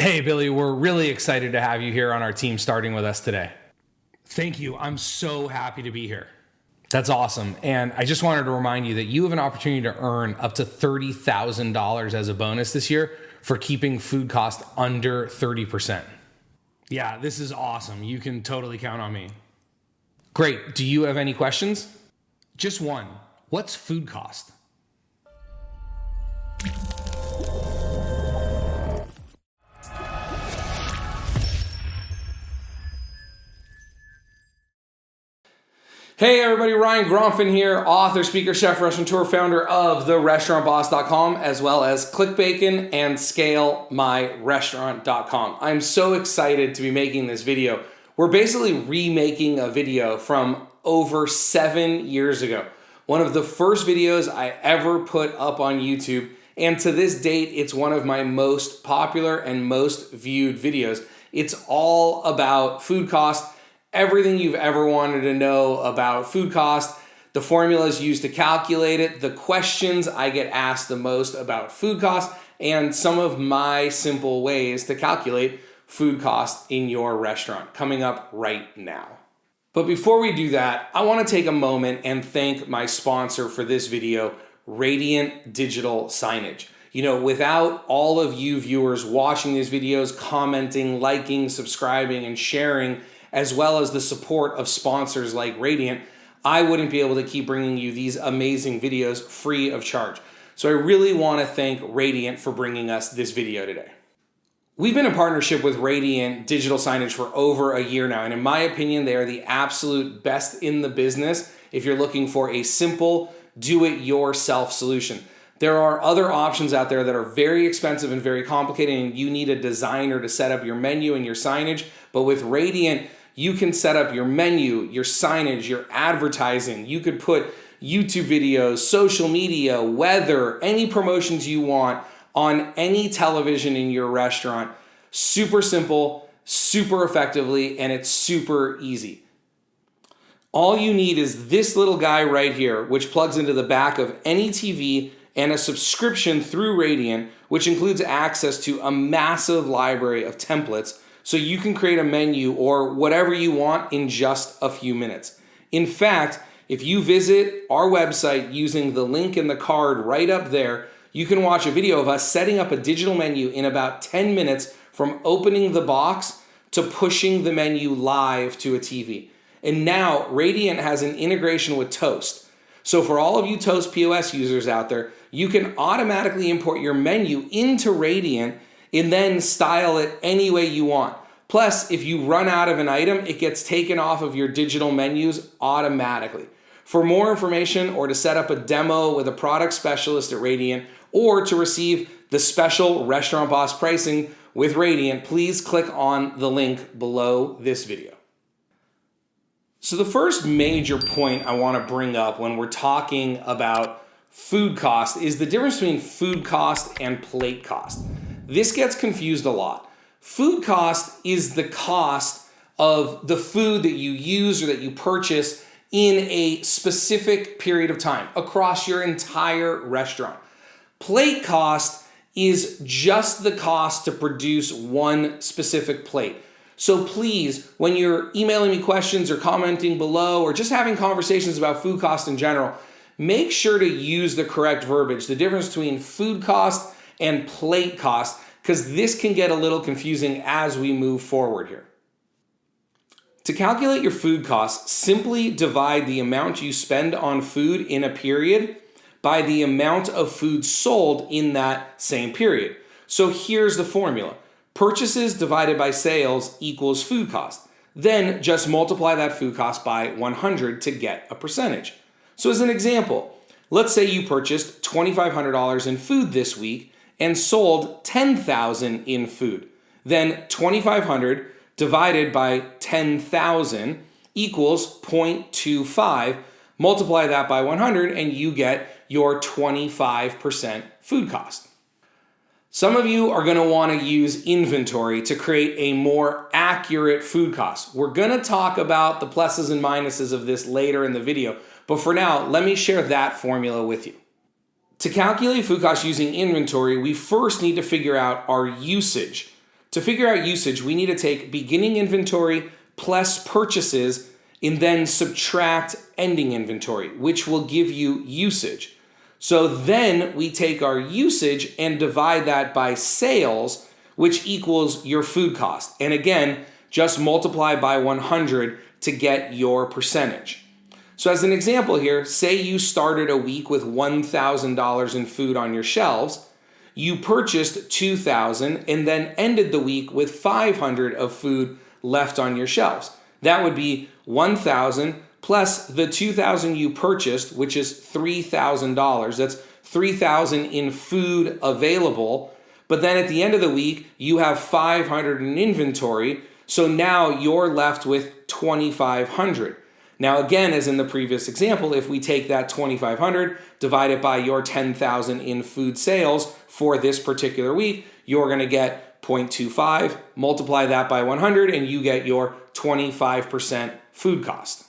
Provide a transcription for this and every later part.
Hey, Billy, we're really excited to have you here on our team starting with us today. Thank you. I'm so happy to be here. That's awesome. And I just wanted to remind you that you have an opportunity to earn up to $30,000 as a bonus this year for keeping food costs under 30%. Yeah, this is awesome. You can totally count on me. Great. Do you have any questions? Just one. What's food cost? Hey everybody, Ryan Gromfin here, author, speaker, chef, restaurateur, founder of therestaurantboss.com, as well as ClickBacon and ScaleMyRestaurant.com. I'm so excited to be making this video. We're basically remaking a video from over 7 years ago. One of the first videos I ever put up on YouTube, and to this date, it's one of my most popular and most viewed videos. It's all about food cost. Everything you've ever wanted to know about food cost, the formulas used to calculate it, the questions I get asked the most about food cost, and some of my simple ways to calculate food cost in your restaurant coming up right now. But before we do that, I want to take a moment and thank my sponsor for this video, Radiant Digital Signage. You know, without all of you viewers watching these videos, commenting, liking, subscribing, and sharing, as well as the support of sponsors like Radiant, I wouldn't be able to keep bringing you these amazing videos free of charge. So I really want to thank Radiant for bringing us this video today. We've been in partnership with Radiant Digital Signage for over a year now, and in my opinion, they are the absolute best in the business if you're looking for a simple, do-it-yourself solution. There are other options out there that are very expensive and very complicated, and you need a designer to set up your menu and your signage, but with Radiant, you can set up your menu, your signage, your advertising. You could put YouTube videos, social media, weather, any promotions you want on any television in your restaurant. Super simple, super effectively, and it's super easy. All you need is this little guy right here, which plugs into the back of any TV, and a subscription through Radiant, which includes access to a massive library of templates, so you can create a menu or whatever you want in just a few minutes. In fact, if you visit our website using the link in the card right up there, you can watch a video of us setting up a digital menu in about 10 minutes from opening the box to pushing the menu live to a TV. And now Radiant has an integration with Toast. So for all of you Toast POS users out there, you can automatically import your menu into Radiant and then style it any way you want. Plus, if you run out of an item, it gets taken off of your digital menus automatically. For more information or to set up a demo with a product specialist at Radiant or to receive the special Restaurant Boss pricing with Radiant, please click on the link below this video. So the first major point I want to bring up when we're talking about food cost is the difference between food cost and plate cost. This gets confused a lot. Food cost is the cost of the food that you use or that you purchase in a specific period of time across your entire restaurant. Plate cost is just the cost to produce one specific plate. So please, when you're emailing me questions or commenting below or just having conversations about food cost in general, make sure to use the correct verbiage, the difference between food cost and plate cost, because this can get a little confusing as we move forward here. To calculate your food costs, simply divide the amount you spend on food in a period by the amount of food sold in that same period. So here's the formula. Purchases divided by sales equals food cost. Then just multiply that food cost by 100 to get a percentage. So as an example, let's say you purchased $2,500 in food this week and sold $10,000 in food. Then 2,500 divided by 10,000 equals 0.25. Multiply that by 100 and you get your 25% food cost. Some of you are going to want to use inventory to create a more accurate food cost. We're going to talk about the pluses and minuses of this later in the video, but for now, let me share that formula with you. To calculate food costs using inventory, we first need to figure out our usage. To figure out usage, we need to take beginning inventory plus purchases and then subtract ending inventory, which will give you usage. So then we take our usage and divide that by sales, which equals your food cost. And again, just multiply by 100 to get your percentage. So as an example here, say you started a week with $1,000 in food on your shelves. You purchased $2,000 and then ended the week with $500 of food left on your shelves. That would be $1,000 plus the $2,000 you purchased, which is $3,000. That's $3,000 in food available. But then at the end of the week, you have $500 in inventory. So now you're left with $2,500. Now again, as in the previous example, if we take that $2,500, divide it by your $10,000 in food sales for this particular week, you're going to get 0.25, multiply that by 100, and you get your 25% food cost.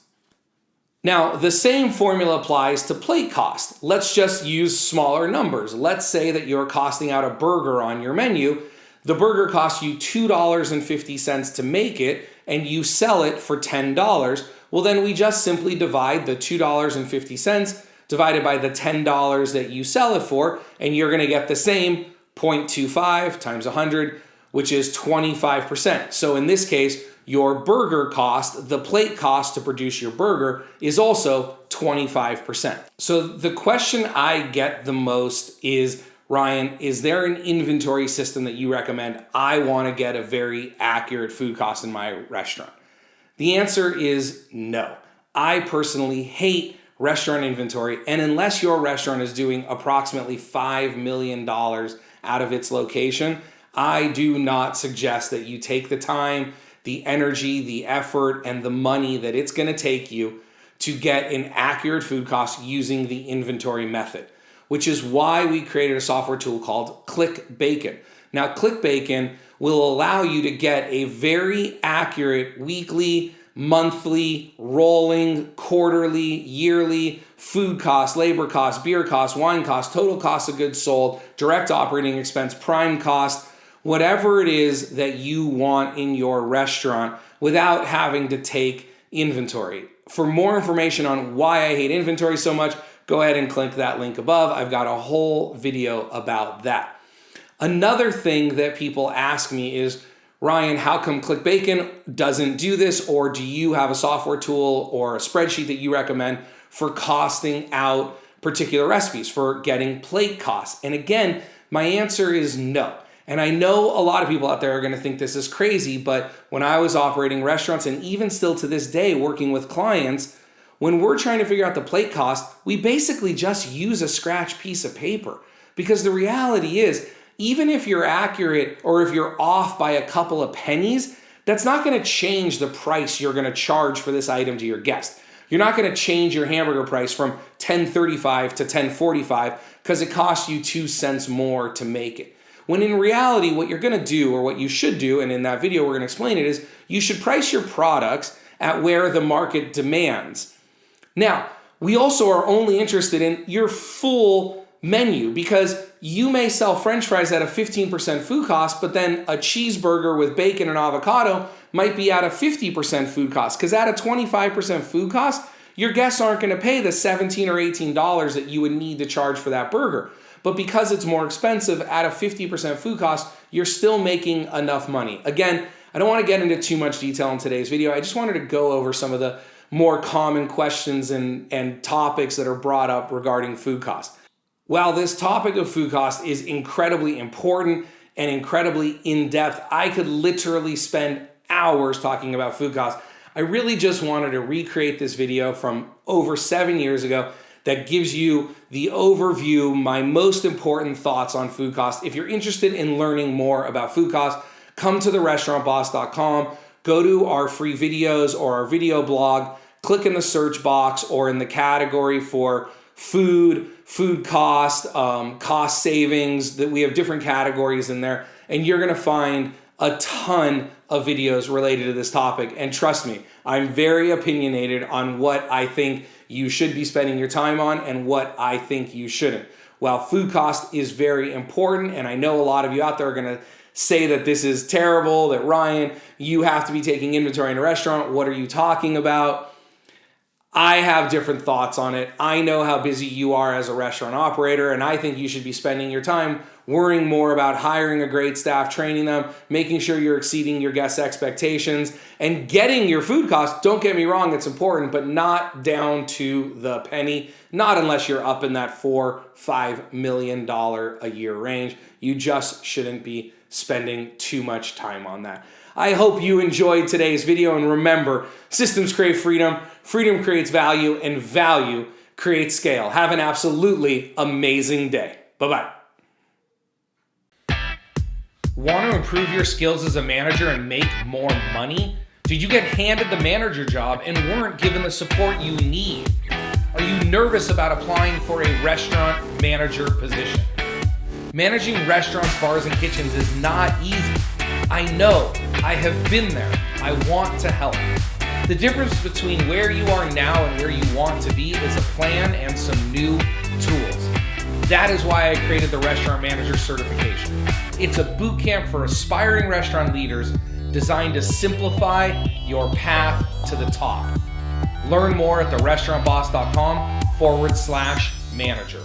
Now, the same formula applies to plate cost. Let's just use smaller numbers. Let's say that you're costing out a burger on your menu. The burger costs you $2.50 to make it, and you sell it for $10. Well, then we just simply divide the $2.50 divided by the $10 that you sell it for, and you're going to get the same 0.25 times 100, which is 25%. So in this case, your burger cost, the plate cost to produce your burger, is also 25%. So the question I get the most is, Ryan, is there an inventory system that you recommend? I want to get a very accurate food cost in my restaurant. The answer is no. I personally hate restaurant inventory, and unless your restaurant is doing approximately $5 million out of its location, I do not suggest that you take the time, the energy, the effort, and the money that it's going to take you to get an accurate food cost using the inventory method, which is why we created a software tool called ClickBacon. Now, ClickBacon will allow you to get a very accurate weekly, monthly, rolling, quarterly, yearly food cost, labor cost, beer cost, wine cost, total cost of goods sold, direct operating expense, prime cost, whatever it is that you want in your restaurant without having to take inventory. For more information on why I hate inventory so much, go ahead and click that link above. I've got a whole video about that. Another thing that people ask me is, Ryan, how come ClickBacon doesn't do this? Or do you have a software tool or a spreadsheet that you recommend for costing out particular recipes, for getting plate costs? And again, my answer is no. And I know a lot of people out there are going to think this is crazy, but when I was operating restaurants, and even still to this day working with clients, when we're trying to figure out the plate cost, we basically just use a scratch piece of paper. Because the reality is, even if you're accurate or if you're off by a couple of pennies, that's not going to change the price you're going to charge for this item to your guest. You're not going to change your hamburger price from $10.35 to $10.45 because it costs you 2 cents more to make it. When in reality, what you're going to do, or what you should do, and in that video we're going to explain it, is you should price your products at where the market demands. Now, we also are only interested in your full menu, because you may sell French fries at a 15% food cost, but then a cheeseburger with bacon and avocado might be at a 50% food cost. Because at a 25% food cost, your guests aren't going to pay the $17 or $18 that you would need to charge for that burger. But because it's more expensive at a 50% food cost, you're still making enough money. Again, I don't want to get into too much detail in today's video. I just wanted to go over some of the more common questions and topics that are brought up regarding food costs. While this topic of food cost is incredibly important and incredibly in-depth, I could literally spend hours talking about food costs. I really just wanted to recreate this video from over 7 years ago that gives you the overview, my most important thoughts on food costs. If you're interested in learning more about food costs, come to therestaurantboss.com, go to our free videos or our video blog, click in the search box or in the category for food cost, cost savings, that we have different categories in there, and you're gonna find a ton of videos related to this topic. And trust me, I'm very opinionated on what I think you should be spending your time on and what I think you shouldn't. While food cost is very important, and I know a lot of you out there are gonna say that this is terrible, that Ryan, you have to be taking inventory in a restaurant. What are you talking about? I have different thoughts on it. I know how busy you are as a restaurant operator, and I think you should be spending your time worrying more about hiring a great staff, training them, making sure you're exceeding your guests' expectations, and getting your food costs. Don't get me wrong, it's important, but not down to the penny. Not unless you're up in that $4-5 million a year range. You just shouldn't be spending too much time on that. I hope you enjoyed today's video, and remember, systems create freedom, freedom creates value, and value creates scale. Have an absolutely amazing day. Bye-bye. Want to improve your skills as a manager and make more money? Did you get handed the manager job and weren't given the support you need? Are you nervous about applying for a restaurant manager position? Managing restaurants, bars, and kitchens is not easy. I know. I have been there. I want to help. The difference between where you are now and where you want to be is a plan and some new tools. That is why I created the Restaurant Manager Certification. It's a boot camp for aspiring restaurant leaders designed to simplify your path to the top. Learn more at therestaurantboss.com/manager.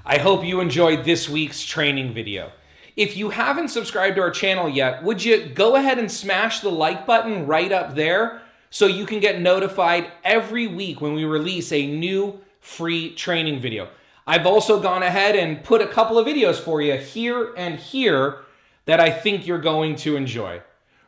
I hope you enjoyed this week's training video. If you haven't subscribed to our channel yet, would you go ahead and smash the like button right up there so you can get notified every week when we release a new free training video. I've also gone ahead and put a couple of videos for you here and here that I think you're going to enjoy.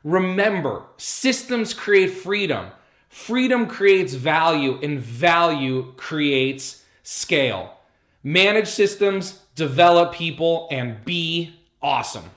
Remember, systems create freedom. Freedom creates value, and value creates scale. Manage systems, develop people, and be awesome.